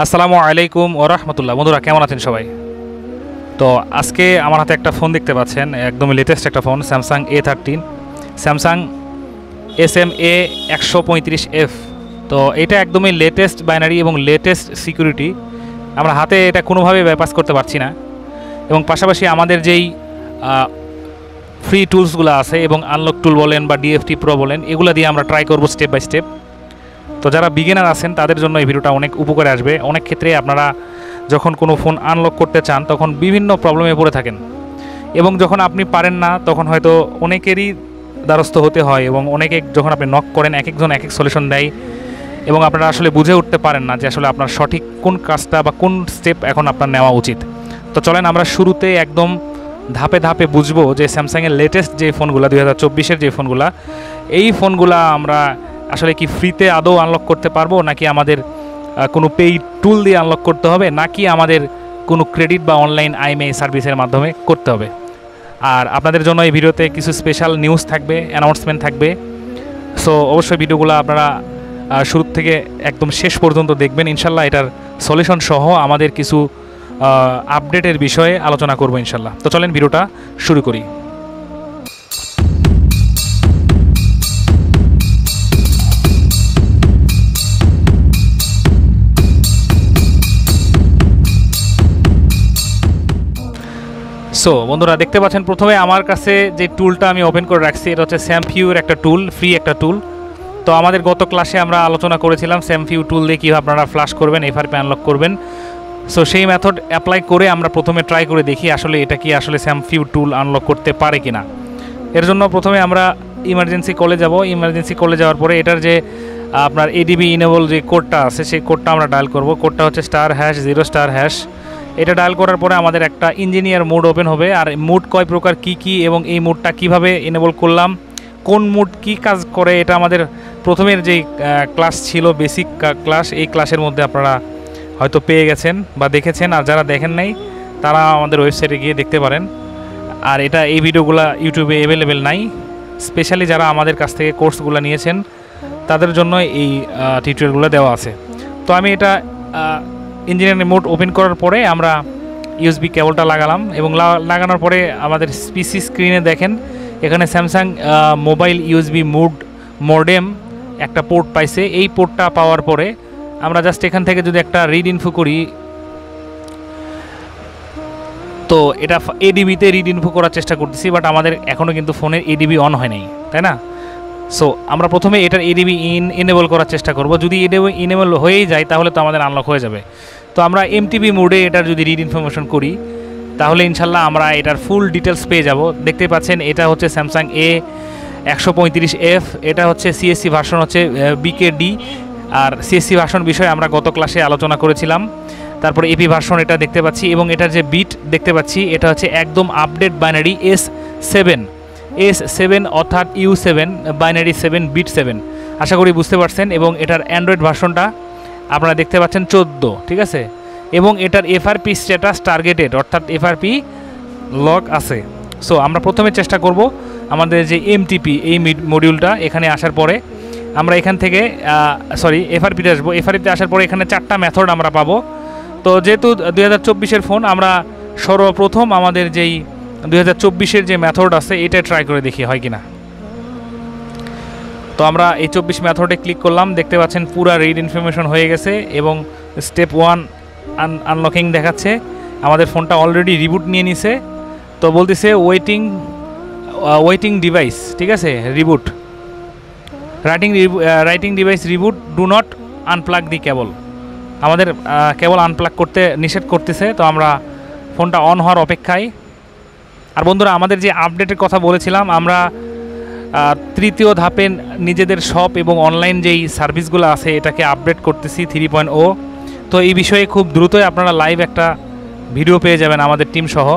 আসসালামু আলাইকুম ওয়া রাহমাতুল্লাহ। বন্ধুরা কেমন আছেন সবাই? তো আজকে আমার হাতে একটা ফোন দেখতে পাচ্ছেন, একদমই লেটেস্ট একটা phone, Samsung A13, Samsung SMA 135F। তো এটা একদমই লেটেস্ট বাইনারি এবং লেটেস্ট সিকিউরিটি। আমরা হাতে এটা কোনোভাবে বাইপাস করতে পারছি না, এবং পাশাপাশি আমাদের যেই ফ্রি টুলসগুলো আছে এবং আনলক টুল বলেন বা DFT Pro বলেন, এগুলো দিয়ে আমরা ট্রাই করব স্টেপ বাই স্টেপ। তো যারা বিগিনার আছেন তাদের জন্য এই ভিডিওটা অনেক উপকারে আসবে। অনেক ক্ষেত্রে আপনারা যখন কোনো ফোন আনলক করতে চান তখন বিভিন্ন প্রবলেমে পড়ে থাকেন, এবং যখন আপনি পারেন না তখন হয়তো অনেকেরই দ্বারস্থ হতে হয়, এবং অনেকে যখন আপনি নক করেন এক একজন এক এক সলিউশন দেয়, এবং আপনারা আসলে বুঝে উঠতে পারেন না যে আসলে আপনার সঠিক কোন কাজটা বা কোন স্টেপ এখন আপনার নেওয়া উচিত। তো চলেন আমরা শুরুতে একদম ধাপে ধাপে বুঝবো যে স্যামসাংয়ের লেটেস্ট যে ফোনগুলো 2024-এর যে ফোনগুলো, এই ফোনগুলো আমরা আসলে কি ফ্রিতে আদৌ আনলক করতে পারবো, নাকি আমাদের কোনো পেইড টুল দিয়ে আনলক করতে হবে, নাকি আমাদের কোনো ক্রেডিট বা অনলাইন IMEI সার্ভিসের মাধ্যমে করতে হবে। আর আপনাদের জন্য এই ভিডিওতে কিছু স্পেশাল নিউজ থাকবে, অ্যানাউন্সমেন্ট থাকবে। সো অবশ্যই ভিডিওগুলো আপনারা শুরু থেকে একদম শেষ পর্যন্ত দেখবেন। ইনশাল্লাহ এটার সলিউশন সহ আমাদের কিছু আপডেটের বিষয়ে আলোচনা করবো ইনশাল্লাহ। তো চলেন ভিডিওটা শুরু করি। সো বন্ধুরা দেখতে পাচ্ছেন, প্রথমে আমার কাছে যে টুলটা আমি ওপেন করে রাখছি এটা হচ্ছে স্যামফিউর একটা টুল, ফ্রি একটা টুল। তো আমাদের গত ক্লাসে আমরা আলোচনা করেছিলাম স্যামফিউ টুল দিয়ে কীভাবে আপনারা ফ্ল্যাশ করবেন, FRP আনলক করবেন। সো সেই মেথড অ্যাপ্লাই করে আমরা প্রথমে ট্রাই করে দেখি আসলে এটা কি আসলে স্যামফিউ টুল আনলক করতে পারে কিনা। এর জন্য প্রথমে আমরা ইমার্জেন্সি কলে যাব। ইমার্জেন্সি কলে যাওয়ার পরে এটার যে আপনার ADB ইনেবল যে কোডটা আছে সেই কোডটা আমরা ডায়াল করব। কোডটা হচ্ছে *#0*#। এটা ডায়াল করার পরে আমাদের একটা ইঞ্জিনিয়ার মোড ওপেন হবে। আর মোড কয় প্রকার কী এবং এই মোডটা কিভাবে এনেবল করলাম, কোন মোড কী কাজ করে, এটা আমাদের প্রথমের যেই ক্লাস ছিল বেসিক ক্লাস, এই ক্লাসের মধ্যে আপনারা হয়তো পেয়ে গেছেন বা দেখেছেন। আর যারা দেখেন নাই তারা আমাদের ওয়েবসাইটে গিয়ে দেখতে পারেন। আর এই ভিডিওগুলো ইউটিউবে অ্যাভেলেবেল নাই, স্পেশালি যারা আমাদের কাছ থেকে কোর্সগুলো নিয়েছেন তাদের জন্য এই টিউটোরিয়ালগুলো দেওয়া আছে। তো আমি এটা ইঞ্জিনিয়ারিং মোড ওপেন করার পরে আমরা USB কেবলটা লাগালাম, এবং লাগানোর পরে আমাদের পিসি স্ক্রিনে দেখেন এখানে স্যামসাং মোবাইল USB মডেম একটা পোর্ট পাইছে। এই পোর্টটা পাওয়ার পরে আমরা জাস্ট এখান থেকে যদি একটা রিড ইনফো করি, তো এটা ADB-তে রিড ইনফো করার চেষ্টা করতেছি, বাট আমাদের এখনও কিন্তু ফোনের ADB অন হয় নাই, তাই না? সো আমরা প্রথমে এটার ADB এনেবল করার চেষ্টা করব। যদি ADB এনেবল হয়েই যায় তাহলে তো আমাদের আনলক হয়ে যাবে। তো আমরা MTB মোডে এটার যদি রিড ইনফরমেশন করি তাহলে ইনশাল্লাহ আমরা এটার ফুল ডিটেলস পেয়ে যাব। দেখতে পাচ্ছেন এটা হচ্ছে স্যামসাং A135F। এটা হচ্ছে CSC ভার্সন হচ্ছে BKD। আর CSC ভার্সন বিষয়ে আমরা গত ক্লাসে আলোচনা করেছিলাম। তারপরে AP ভার্সন এটা দেখতে পাচ্ছি, এবং এটার যে বিট দেখতে পাচ্ছি এটা হচ্ছে একদম আপডেট বাইনারি S7 অর্থাৎ U7 বাইনারি 7 বিট 7। আশা করি বুঝতে পারছেন। এবং এটার অ্যান্ড্রয়েড ভার্সনটা আপনারা দেখতে পাচ্ছেন 14, ঠিক আছে। এবং এটার FRP স্ট্যাটাস টার্গেটেড, অর্থাৎ FRP লক আছে। সো আমরা প্রথমে চেষ্টা করব আমাদের যে MTP এই মডিউলটা এখানে আসার পরে আমরা এখান থেকে FRP-তে আসবো। FRP-তে আসার পরে এখানে 4টা মেথড আমরা পাবো। তো যেহেতু 2024-এর ফোন, আমরা সর্বপ্রথম আমাদের যেই 2024-এর যে মেথড আছে এটা ট্রাই করে দেখি হয় কিনা। তো আমরা এই 24 মেথডে ক্লিক করলাম। দেখতে পাচ্ছেন পুরা রিড ইনফরমেশন হয়ে গেছে, এবং স্টেপ 1 আনলকিং দেখাচ্ছে। আমাদের ফোনটা অলরেডি রিবুট নিয়ে নিছে। তো বলতেছে ওয়েটিং ডিভাইস, ঠিক আছে, reboot writing device reboot, do not unplug the cable. আমাদের কেবল আনপ্লাগ করতে নিষেধ করতেছে। তো আমরা ফোনটা অন হওয়ার অপেক্ষায়। আর বন্ধুরা আমাদের যে আপডেটের কথা বলেছিলাম, আমরা তৃতীয় ধাপে নিজেদের শপ এবং অনলাইন যেই সার্ভিসগুলো আছে এটাকে আপডেট করতেছি 3.0। তো এই বিষয়ে খুব দ্রুতই আপনারা লাইভ একটা ভিডিও পেয়ে যাবেন আমাদের টিম সহ।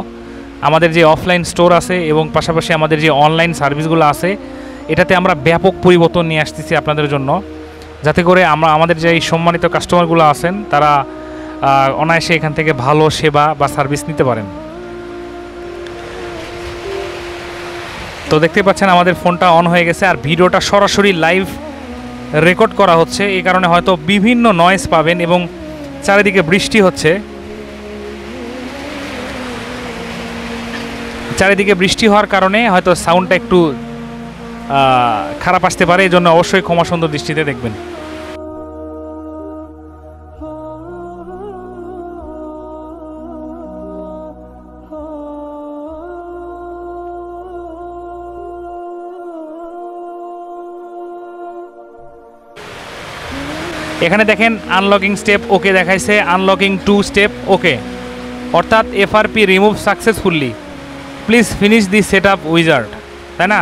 আমাদের যে অফলাইন স্টোর আছে এবং পাশাপাশি আমাদের যে অনলাইন সার্ভিসগুলো আছে এটাতে আমরা ব্যাপক পরিবর্তন নিয়ে আসতেছি আপনাদের জন্য, যাতে করে আমাদের যে সম্মানিত কাস্টমারগুলো আছেন তারা অনায়াসে এখান থেকে ভালো সেবা বা সার্ভিস নিতে পারেন। তো দেখতে পাচ্ছেন আমাদের ফোনটা অন হয়ে গেছে, আর ভিডিওটা সরাসরি লাইভ রেকর্ড করা হচ্ছে। এই কারণে হয়তো বিভিন্ন নয়েজ পাবেন, এবং চারিদিকে বৃষ্টি হচ্ছে, চারিদিকে বৃষ্টি হওয়ার কারণে হয়তো সাউন্ডটা একটু খারাপ আসতে পারে, এই জন্য অবশ্যই ক্ষমা সুন্দর দৃষ্টিতে দেখবেন। এখানে দেখেন আনলকিং স্টেপ ওকে দেখাইছে, আনলকিং 2 স্টেপ ওকে, অর্থাৎ FRP remove successfully, please finish the set up wizard, তাই না?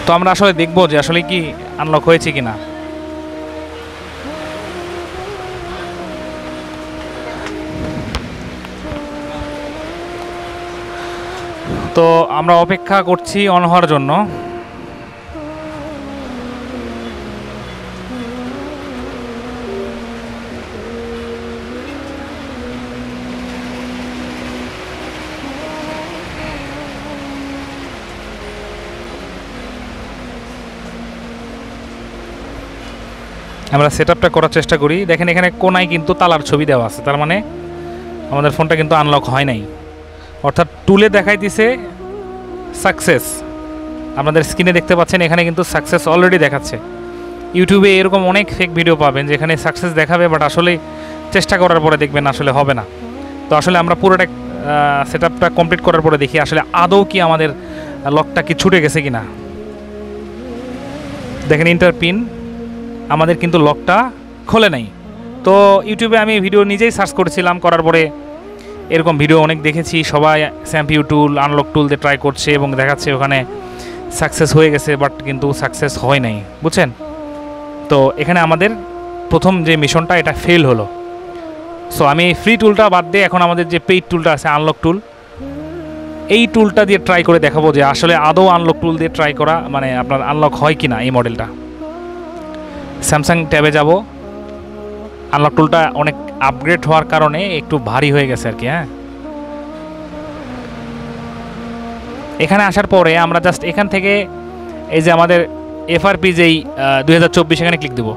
তো আমরা আসলে দেখবো যে আসলে কি আনলক হয়েছে কিনা। তো আমরা অপেক্ষা করছি অন হওয়ার জন্য। আমরা সেটআপটা করার চেষ্টা করি। দেখেন এখানে কোনায় কিন্তু তালার ছবি দেওয়া আছে, তার মানে আমাদের ফোনটা কিন্তু আনলক হয় নাই, অর্থাৎ টুলে দেখাই দিছে সাকসেস। আপনাদের স্ক্রিনে দেখতে পাচ্ছেন এখানে কিন্তু সাকসেস অলরেডি দেখাচ্ছে। ইউটিউবে এরকম অনেক ফেক ভিডিও পাবেন যেখানে সাকসেস দেখাবে, বাট আসলে চেষ্টা করার পরে দেখবেন আসলে হবে না। তো আসলে আমরা পুরোটা সেটআপটা কমপ্লিট করার পরে দেখি আসলে আদৌ কি আমাদের লকটা কি ছুটে গেছে কিনা। দেখেন ইন্টার পিন, আমাদের কিন্তু লকটা খোলে নাই। তো ইউটিউবে আমি ভিডিও নিজেই সার্চ করেছিলাম, করার পরে এরকম ভিডিও অনেক দেখেছি, সবাই স্যাম্পিউ টুল আনলক টুল দিয়ে ট্রাই করছে এবং দেখাচ্ছে ওখানে সাকসেস হয়ে গেছে, বাট কিন্তু সাকসেস হয় নাই, বুঝছেন? তো এখানে আমাদের প্রথম যে মিশনটা এটা ফেল হলো। সো আমি ফ্রি টুলটা বাদ দিয়ে এখন আমাদের যে পেইড টুলটা আছে আনলক টুল, এই টুলটা দিয়ে ট্রাই করে দেখাবো যে আসলে আদৌ আনলক টুল দিয়ে ট্রাই করা মানে আপনার আনলক হয় কি না এই মডেলটা। স্যামসাং ট্যাবে যাব, আনলক টুলটা অনেক আপগ্রেড হওয়ার কারণে একটু ভারী হয়ে গেছে আর কি। হ্যাঁ, এখানে আসার পরে আমরা জাস্ট এখান থেকে এই যে আমাদের এফআরপি যেই 2024 এখানে ক্লিক দেব।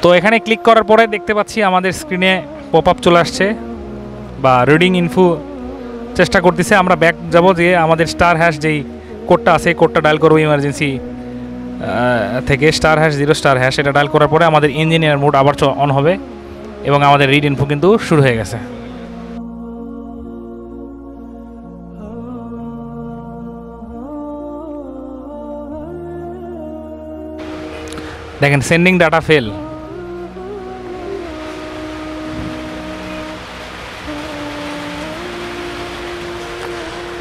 তো এখানে ক্লিক করার পরে দেখতে পাচ্ছি আমাদের স্ক্রিনে পপ আপ চলে আসছে বা রিডিং ইনফো চেষ্টা করতেছে। আমরা ব্যাক যাব, যে আমাদের স্টার হ্যাশ যেই কোডটা আছে কোডটা ডায়াল করবো ইমার্জেন্সি থেকে, *0*# এটা ডায়াল করার পরে আমাদের ইঞ্জিনিয়ার মোড আবার অন হবে এবং আমাদের রিড ইনফো কিন্তু শুরু হয়ে গেছে। দেখেন সেন্ডিং ডাটা ফেল,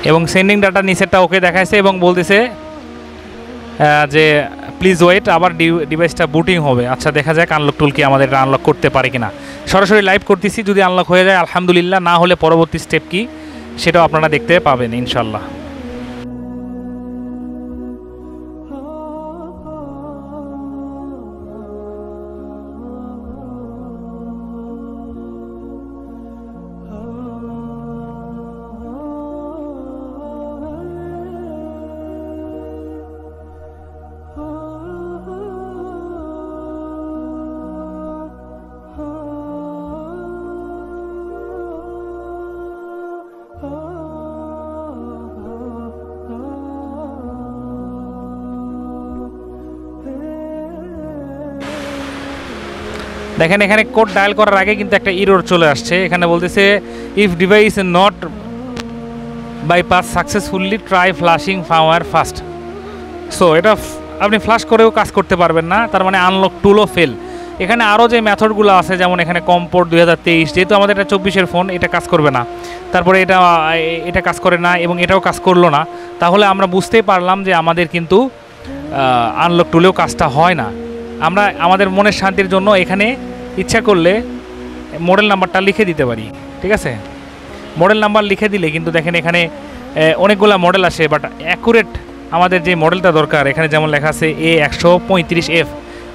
এবং সেন্ডিং ডাটা নিচেরটা ওকে দেখাইছে এবং বলতেছে যে প্লিজ ওয়েট, আবার ডিভাইসটা বুটিং হবে। আচ্ছা দেখা যাক আনলক টুল কি আমাদের আনলক করতে পারে কিনা। সরাসরি লাইভ করতেছি, যদি আনলক হয়ে যায় আলহামদুলিল্লাহ, না হলে পরবর্তী স্টেপ কি সেটাও আপনারা দেখতে পাবেন ইনশাল্লাহ। দেখেন এখানে কোড ডায়াল করার আগে কিন্তু একটা এরর চলে আসছে। এখানে বলতেছে if device not bypass successfully try flashing firmware first. So এটা আপনি ফ্লাশ করেও কাজ করতে পারবেন না, তার মানে আনলক টুলও ফেল। এখানে আরও যে মেথডগুলো আছে, যেমন এখানে কমপোর্ট 2023, যেহেতু আমাদের এটা 24-এর ফোন, এটা কাজ করবে না। তারপরে এটা কাজ করে না এবং এটাও কাজ করলো না, তাহলে আমরা বুঝতেই পারলাম যে আমাদের কিন্তু আনলক টুলেও কাজটা হয় না। আমরা আমাদের মনের শান্তির জন্য এখানে ইচ্ছা করলে মডেল নাম্বারটা লিখে দিতে পারি, ঠিক আছে? মডেল নাম্বার লিখে দিলে কিন্তু দেখেন এখানে অনেকগুলো মডেল আসে, বাট অ্যাকুরেট আমাদের যে মডেলটা দরকার, এখানে যেমন লেখা আছে A135F,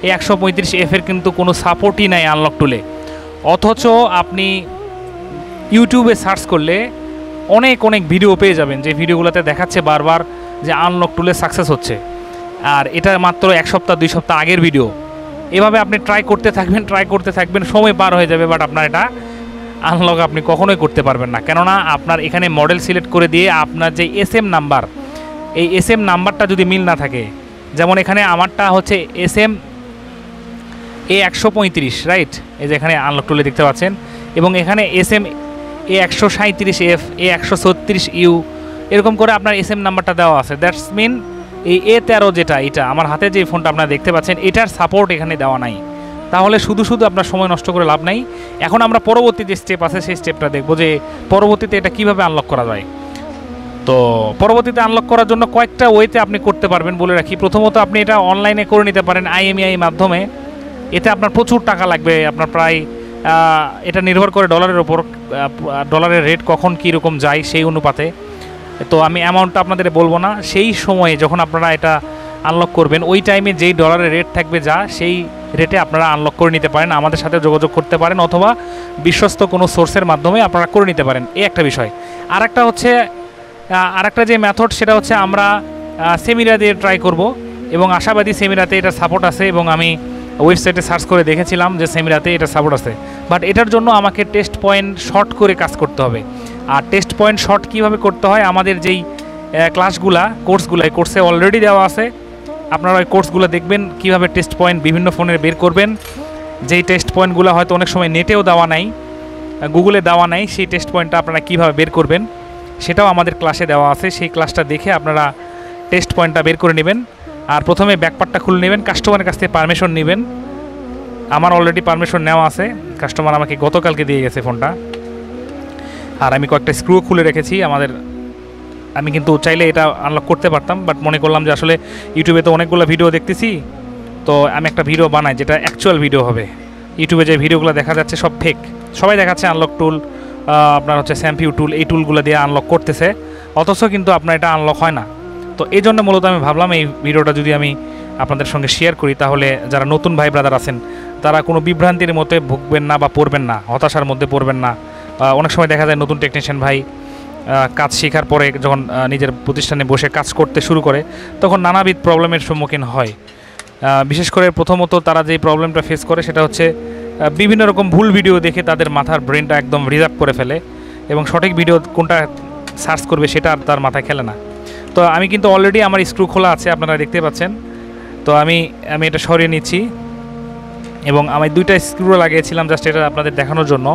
এই 135F এর কিন্তু কোনো সাপোর্টই নাই আনলক টুলে। অথচ আপনি ইউটিউবে সার্চ করলে অনেক অনেক ভিডিও পেয়ে যাবেন, যে ভিডিওগুলোতে দেখাচ্ছে বারবার যে আনলক টুলে সাকসেস হচ্ছে। আর এটা মাত্র 1 সপ্তাহ 2 সপ্তাহ আগের ভিডিও। এভাবে আপনি ট্রাই করতে থাকবেন, সময় পার হয়ে যাবে, বাট আপনার এটা আনলক আপনি কখনোই করতে পারবেন না। কেননা আপনার এখানে মডেল সিলেক্ট করে দিয়ে আপনার যে SM নাম্বার, এই SM নাম্বারটা যদি মিল না থাকে, যেমন এখানে আমারটা হচ্ছে SM A135, রাইট? এই যে এখানে আনলক টুলে দেখতে পাচ্ছেন, এবং এখানে SM A137F, A136U, এরকম করে আপনার SM নাম্বারটা দেওয়া আছে। দ্যাটস মিন এই A13 যেটা, এটা আমার হাতে যে ফোনটা আপনারা দেখতে পাচ্ছেন, এটার সাপোর্ট এখানে দেওয়া নাই। তাহলে শুধু আপনার সময় নষ্ট করে লাভ নাই। এখন আমরা পরবর্তী যে স্টেপ আছে সেই স্টেপটা দেখব, যে পরবর্তীতে এটা কিভাবে আনলক করা যায়। তো পরবর্তীতে আনলক করার জন্য কয়েকটা ওয়েতে আপনি করতে পারবেন বলে রাখি। প্রথমত আপনি এটা অনলাইনে করে নিতে পারেন IMEI মাধ্যমে। এতে আপনার প্রচুর টাকা লাগবে, আপনার প্রায় এটা নির্ভর করে ডলারের ওপর, ডলারের রেট কখন কীরকম যায় সেই অনুপাতে। তো আমি অ্যামাউন্টটা আপনাদের বলবো না। সেই সময়ে যখন আপনারা এটা আনলক করবেন, ওই টাইমে যেই ডলারের রেট থাকবে যা, সেই রেটে আপনারা আনলক করে নিতে পারেন, আমাদের সাথে যোগাযোগ করতে পারেন, অথবা বিশ্বস্ত কোনো সোর্সের মাধ্যমে আপনারা করে নিতে পারেন। এই একটা বিষয়। আরেকটা যে মেথড, সেটা হচ্ছে আমরা সেমিরা দিয়ে ট্রাই করব, এবং আশাবাদী সেমিরাতে এটা সাপোর্ট আছে, এবং আমি ওয়েবসাইটে সার্চ করে দেখেছিলাম যে সেমিরাতে এটা সাপোর্ট আছে। বাট এটার জন্য আমাকে টেস্ট পয়েন্ট শর্ট করে কাজ করতে হবে। আর টেস্ট পয়েন্ট শর্ট কীভাবে করতে হয়, আমাদের যেই কোর্সে অলরেডি দেওয়া আছে। আপনারা ওই কোর্সগুলো দেখবেন কীভাবে টেস্ট পয়েন্ট বিভিন্ন ফোনের বের করবেন। যেই টেস্ট পয়েন্টগুলো হয়তো অনেক সময় নেটেও দেওয়া নাই, গুগলে দেওয়া নাই, সেই টেস্ট পয়েন্টটা আপনারা কীভাবে বের করবেন সেটাও আমাদের ক্লাসে দেওয়া আছে। সেই ক্লাসটা দেখে আপনারা টেস্ট পয়েন্টটা বের করে নেবেন। আর প্রথমে ব্যাকপার্টটা খুলে নেবেন, কাস্টমারের কাছ থেকে পারমিশন নেবেন। আমার অলরেডি পারমিশন নেওয়া আছে, কাস্টমার আমাকে গতকালকে দিয়ে গেছে ফোনটা। আর আমি কয়েকটা স্ক্রু খুলে রেখেছি আমি কিন্তু চাইলে এটা আনলক করতে পারতাম, বাট মনে করলাম যে আসলে ইউটিউবে তো অনেকগুলো ভিডিও দেখতেছি, তো আমি একটা ভিডিও বানাই যেটা অ্যাকচুয়াল ভিডিও হবে। ইউটিউবে যে ভিডিওগুলো দেখা যাচ্ছে সব ফেক, সবাই দেখাচ্ছে আনলক টুল, আপনার হচ্ছে স্যাম্পিউ টুল, এই টুলগুলো দিয়ে আনলক করতেছে, অথচ কিন্তু আপনার এটা আনলক হয় না। তো এই জন্য মূলত আমি ভাবলাম এই ভিডিওটা যদি আমি আপনাদের সঙ্গে শেয়ার করি, তাহলে যারা নতুন ভাই ব্রাদার আছেন তারা কোনো বিভ্রান্তির মধ্যে ভুগবেন না বা পড়বেন না, হতাশার মধ্যে পড়বেন না। অনেক সময় দেখা যায় নতুন টেকনিশিয়ান ভাই কাজ শেখার পরে যখন নিজের প্রতিষ্ঠানে বসে কাজ করতে শুরু করে, তখন নানাবিধ প্রবলেমের সম্মুখীন হয়। বিশেষ করে প্রথমত তারা যে প্রবলেমটা ফেস করে সেটা হচ্ছে বিভিন্ন রকম ভুল ভিডিও দেখে তাদের মাথার ব্রেনটা একদম রিজার্ভ করে ফেলে, এবং সঠিক ভিডিও কোনটা সার্চ করবে সেটা আর তার মাথায় খেলে না। তো আমি কিন্তু অলরেডি আমার স্ক্রু খোলা আছে, আপনারা দেখতে পাচ্ছেন। তো আমি এটা সরিয়ে নিচ্ছি, এবং আমি 2টা স্ক্রু লাগিয়েছিলাম জাস্ট এটা আপনাদের দেখানোর জন্য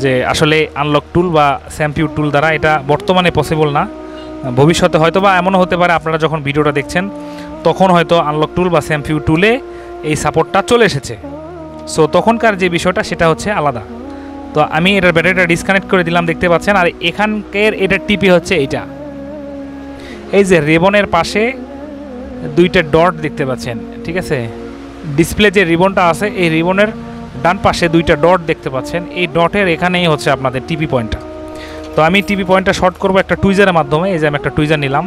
যে আসলে আনলক টুল বা স্যাম্পিউ টুল দ্বারা এটা বর্তমানে পসিবল না। ভবিষ্যতে হয়তো বা এমনও হতে পারে আপনারা যখন ভিডিওটা দেখছেন তখন হয়তো আনলক টুল বা স্যাম্পিউ টুলে এই সাপোর্টটা চলে এসেছে। সো তখনকার যে বিষয়টা সেটা হচ্ছে আলাদা। তো আমি এটার ব্যাটারিটা ডিসকানেক্ট করে দিলাম, দেখতে পাচ্ছেন। আর এখানকার এটার টিপি হচ্ছে এইটা, এই যে রিবনের পাশে 2টা ডট দেখতে পাচ্ছেন, ঠিক আছে? ডিসপ্লে যে রিবনটা আছে এই রিবনের ডান পাশে 2টা ডট দেখতে পাচ্ছেন, এই ডটের এখানেই হচ্ছে আপনাদের টিপি পয়েন্টটা। তো আমি টিপি পয়েন্টটা শর্ট করব একটা টুইজারের মাধ্যমে। এই যে আমি একটা টুইজার নিলাম,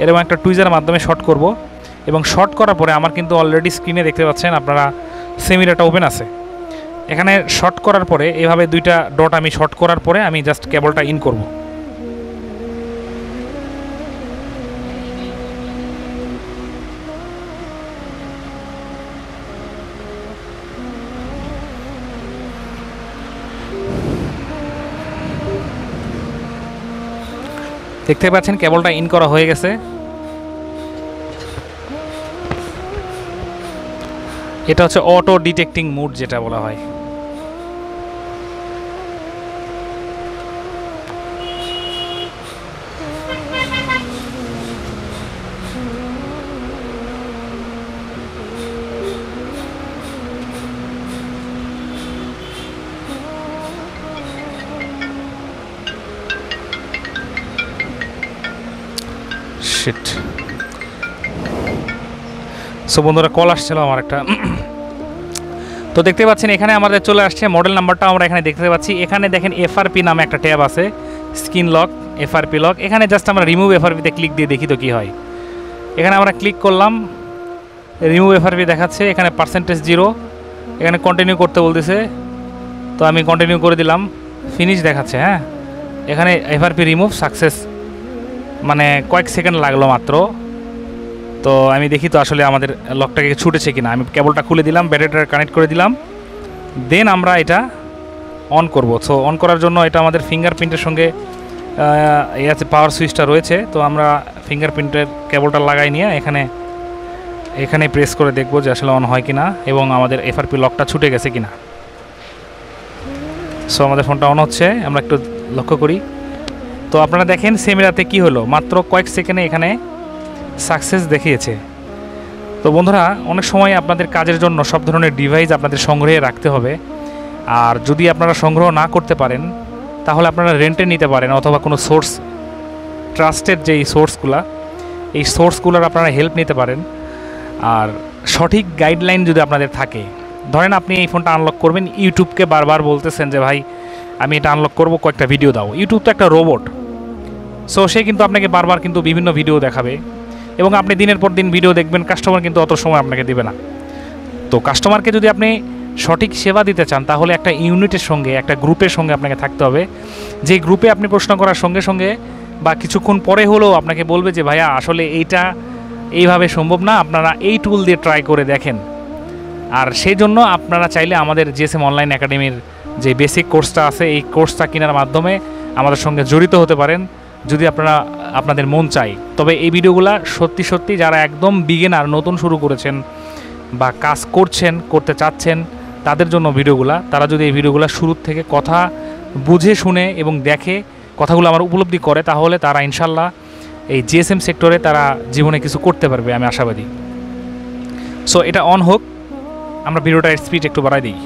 এরকম একটা টুইজারের মাধ্যমে শর্ট করব, এবং শর্ট করার পরে আমার কিন্তু অলরেডি স্ক্রিনে দেখতে পাচ্ছেন আপনারা সেমিরাটা ওপেন আছে। এখানে শর্ট করার পরে এভাবে 2টা ডট আমি শর্ট করার পরে আমি জাস্ট কেবলটা ইন করব। দেখতে পাচ্ছেন কেবলটা ইন করা হয়ে গেছে। এটা হচ্ছে অটো ডিটেক্টিং মোড যেটা বলা হয়। শিট। সো বন্ধুরা, কল আসছিল আমার একটা। তো দেখতে পাচ্ছেন এখানে আমাদের চলে আসছে মডেল নাম্বারটা আমরা এখানে দেখতে পাচ্ছি। এখানে দেখেন FRP নামে একটা ট্যাব আছে, স্ক্রিন লক, FRP লক। এখানে জাস্ট আমরা রিমুভ FRPতে ক্লিক দিয়ে দেখি তো কী হয়। এখানে আমরা ক্লিক করলাম, রিমুভ FRP দেখাচ্ছে, এখানে %0, এখানে কন্টিনিউ করতে বলতেছে। তো আমি কন্টিনিউ করে দিলাম। ফিনিশ দেখাচ্ছে। হ্যাঁ, এখানে এফআরপি রিমুভ সাকসেস, মানে কয়েক সেকেন্ড লাগলো মাত্র। তো আমি দেখি তো আসলে আমাদের লকটাকে ছুটেছে কিনা। আমি কেবলটা খুলে দিলাম, ব্যাটারিটা কানেক্ট করে দিলাম, দেন আমরা এটা অন করব। সো অন করার জন্য এটা আমাদের ফিঙ্গারপ্রিন্টের সঙ্গে আছে, পাওয়ার সুইচটা রয়েছে। তো আমরা ফিঙ্গারপ্রিন্টের কেবলটা লাগাই নিয়ে এখানে প্রেস করে দেখব যে আসলে অন হয় কিনা এবং আমাদের এফআরপি লকটা ছুটে গেছে কিনা। সো আমাদের ফোনটা অন হচ্ছে, আমরা একটু লক্ষ্য করি। তো আপনারা দেখেন সেম রাতে কী হলো, মাত্র কয়েক সেকেন্ডে এখানে সাকসেস দেখিয়েছে। তো বন্ধুরা, অনেক সময় আপনাদের কাজের জন্য সব ধরনের ডিভাইস আপনাদের সংগ্রহে রাখতে হবে। আর যদি আপনারা সংগ্রহ না করতে পারেন তাহলে আপনারা রেন্টে নিতে পারেন, অথবা কোনো সোর্স, ট্রাস্টেড যেই সোর্সগুলা, এই সোর্সগুলোর আপনারা হেল্প নিতে পারেন। আর সঠিক গাইডলাইন যদি আপনাদের থাকে, ধরেন আপনি এই ফোনটা আনলক করবেন, ইউটিউবকে বারবার বলতেছেন যে ভাই আমি এটা আনলক করবো, কয়েকটা ভিডিও দাও। ইউটিউব তো একটা রোবট, সো সে কিন্তু আপনাকে বারবার কিন্তু বিভিন্ন ভিডিও দেখাবে এবং আপনি দিনের পর দিন ভিডিও দেখবেন, কাস্টমার কিন্তু অত সময় আপনাকে দেবে না। তো কাস্টমারকে যদি আপনি সঠিক সেবা দিতে চান তাহলে একটা ইউনিটের সঙ্গে, একটা গ্রুপের সঙ্গে আপনাকে থাকতে হবে, যে গ্রুপে আপনি প্রশ্ন করার সঙ্গে সঙ্গে বা কিছুক্ষণ পরে হলেও আপনাকে বলবে যে ভাইয়া আসলে এইটা এইভাবে সম্ভব না, আপনারা এই টুল দিয়ে ট্রাই করে দেখেন। আর সেই জন্য আপনারা চাইলে আমাদের জিএসএম অনলাইন একাডেমির যে বেসিক কোর্সটা আছে, এই কোর্সটা কেনার মাধ্যমে আমাদের সঙ্গে জড়িত হতে পারেন যদি আপনাদের মন চাই। তবে এই ভিডিওগুলো সত্যি সত্যি যারা একদম বিগিনার, নতুন শুরু করেছেন বা কাজ করতে চাচ্ছেন তাদের জন্য ভিডিওগুলো। তারা যদি এই ভিডিওগুলো শুরুর থেকে কথা বুঝে শুনে এবং দেখে, কথাগুলো আমার উপলব্ধি করে, তাহলে তারা ইনশাল্লাহ এই জিএসএম সেক্টরে তারা জীবনে কিছু করতে পারবে, আমি আশাবাদী। সো এটা অন হোক, আমরা ভিডিওটার স্পিড একটু বাড়াই দিই।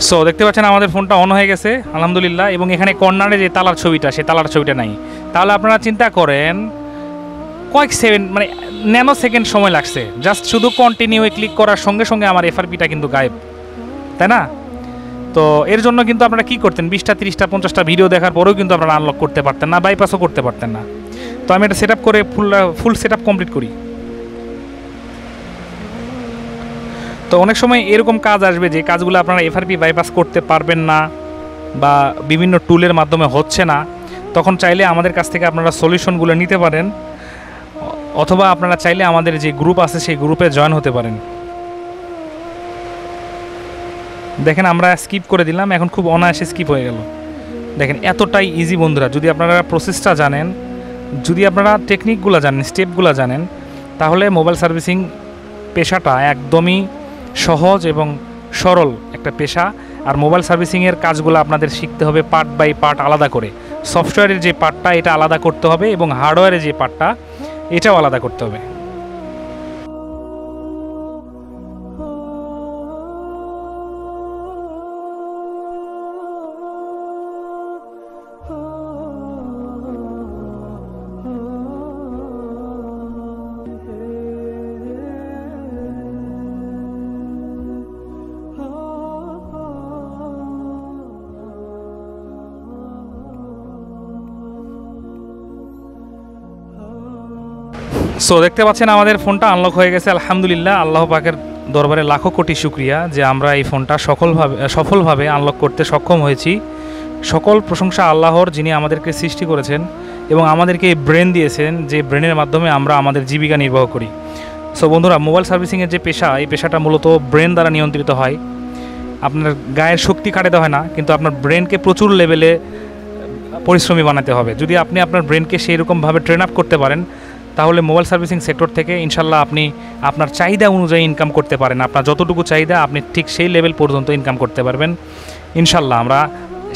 সো দেখতে পাচ্ছেন আমাদের ফোনটা অন হয়ে গেছে আলহামদুলিল্লাহ, এবং এখানে কর্নারে যে তালার ছবিটা, সেই তালার ছবিটা নাই। তাহলে আপনারা চিন্তা করেন কয়েক সেকেন্ড, মানে ন্যানো সেকেন্ড সময় লাগছে, জাস্ট শুধু কন্টিনিউ ক্লিক করার সঙ্গে সঙ্গে আমার এফআরপিটা কিন্তু গায়েব, তাই না? তো এর জন্য কিন্তু আপনারা কী করতেন, 20টা 30টা 50টা ভিডিও দেখার পরেও কিন্তু আপনারা আনলক করতে পারতেন না, বাইপাসও করতে পারতেন না। তো আমি এটা সেট আপ করে ফুল সেট আপ কমপ্লিট করি। তো অনেক সময় এরকম কাজ আসবে যে কাজগুলো আপনারা এফআরপি বাইপাস করতে পারবেন না বা বিভিন্ন টুলের মাধ্যমে হচ্ছে না, তখন চাইলে আমাদের কাছ থেকে আপনারা সলিউশনগুলো নিতে পারেন, অথবা আপনারা চাইলে আমাদের যে গ্রুপ আছে সেই গ্রুপে জয়েন হতে পারেন। দেখেন আমরা স্কিপ করে দিলাম, এখন খুব অনায়াসে স্কিপ হয়ে গেল। দেখেন এতটাই ইজি বন্ধুরা, যদি আপনারা প্রসেসটা জানেন, যদি আপনারা টেকনিকগুলো জানেন, স্টেপগুলো জানেন, তাহলে মোবাইল সার্ভিসিং পেশাটা একদমই সহজ এবং সরল একটা পেশা। আর মোবাইল সার্ভিসিংয়ের কাজগুলো আপনাদের শিখতে হবে পার্ট বাই পার্ট আলাদা করে। সফটওয়্যারের যে পার্টটা এটা আলাদা করতে হবে এবং হার্ডওয়্যারের যে পার্টটা এটাও আলাদা করতে হবে। সো দেখতে পাচ্ছেন আমাদের ফোনটা আনলক হয়ে গেছে আলহামদুলিল্লাহ। আল্লাহ পাকের দরবারে লাখো কোটি শুকরিয়া যে আমরা এই ফোনটা সফলভাবে আনলক করতে সক্ষম হয়েছি। সকল প্রশংসা আল্লাহর, যিনি আমাদেরকে সৃষ্টি করেছেন এবং আমাদেরকে এই ব্রেন দিয়েছেন, যে ব্রেনের মাধ্যমে আমরা আমাদের জীবিকা নির্বাহ করি। সো বন্ধুরা, মোবাইল সার্ভিসিংয়ের যে পেশা, এই পেশাটা মূলত ব্রেন দ্বারা নিয়ন্ত্রিত হয়। আপনার গায়ের শক্তি খাটাতে হয় না, কিন্তু আপনার ব্রেনকে প্রচুর লেভেলে পরিশ্রমী বানাতে হবে। যদি আপনি আপনার ব্রেনকে সেই রকমভাবে ট্রেন আপ করতে পারেন, তাহলে মোবাইল সার্ভিসিং সেক্টর থেকে ইনশাল্লাহ আপনি আপনার চাহিদা অনুযায়ী ইনকাম করতে পারেন। আপনার যতটুকু চাহিদা আপনি ঠিক সেই লেভেল পর্যন্ত ইনকাম করতে পারবেন ইনশাল্লাহ, আমরা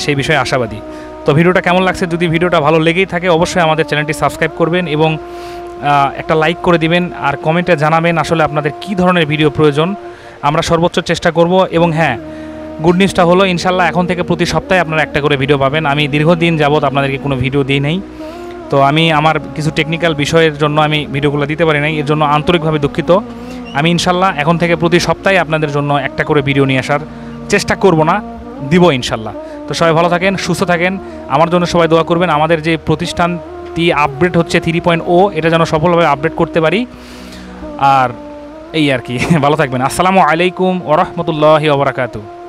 সেই বিষয়ে আশাবাদী। তো ভিডিওটা কেমন লাগছে, যদি ভিডিওটা ভালো লেগেই থাকে অবশ্যই আমাদের চ্যানেলটি সাবস্ক্রাইব করবেন এবং একটা লাইক করে দিবেন, আর কমেন্টে জানাবেন আসলে আপনাদের কী ধরনের ভিডিও প্রয়োজন। আমরা সর্বোচ্চ চেষ্টা করব। এবং হ্যাঁ, গুড নিউজটা হলো ইনশাল্লাহ এখন থেকে প্রতি সপ্তাহে আপনারা একটা করে ভিডিও পাবেন। আমি দীর্ঘদিন যাবৎ আপনাদেরকে কোনো ভিডিও দিই নাই, তো আমি আমার কিছু টেকনিক্যাল বিষয়ের জন্য আমি ভিডিওগুলো দিতে পারি নাই, এর জন্য আন্তরিকভাবে দুঃখিত। আমি ইনশাল্লাহ এখন থেকে প্রতি সপ্তাহে আপনাদের জন্য একটা করে ভিডিও নিয়ে আসার চেষ্টা করব না, দিব ইনশাল্লাহ। তো সবাই ভালো থাকেন, সুস্থ থাকেন, আমার জন্য সবাই দোয়া করবেন। আমাদের যে প্রতিষ্ঠান পরবর্তী আপডেট হচ্ছে 3.0, এটা যেন সফলভাবে আপডেট করতে পারি। আর এই আর কি, ভালো থাকবেন। আসসালামু আলাইকুম ওয়া রাহমাতুল্লাহি ওয়া বারাকাতুহু।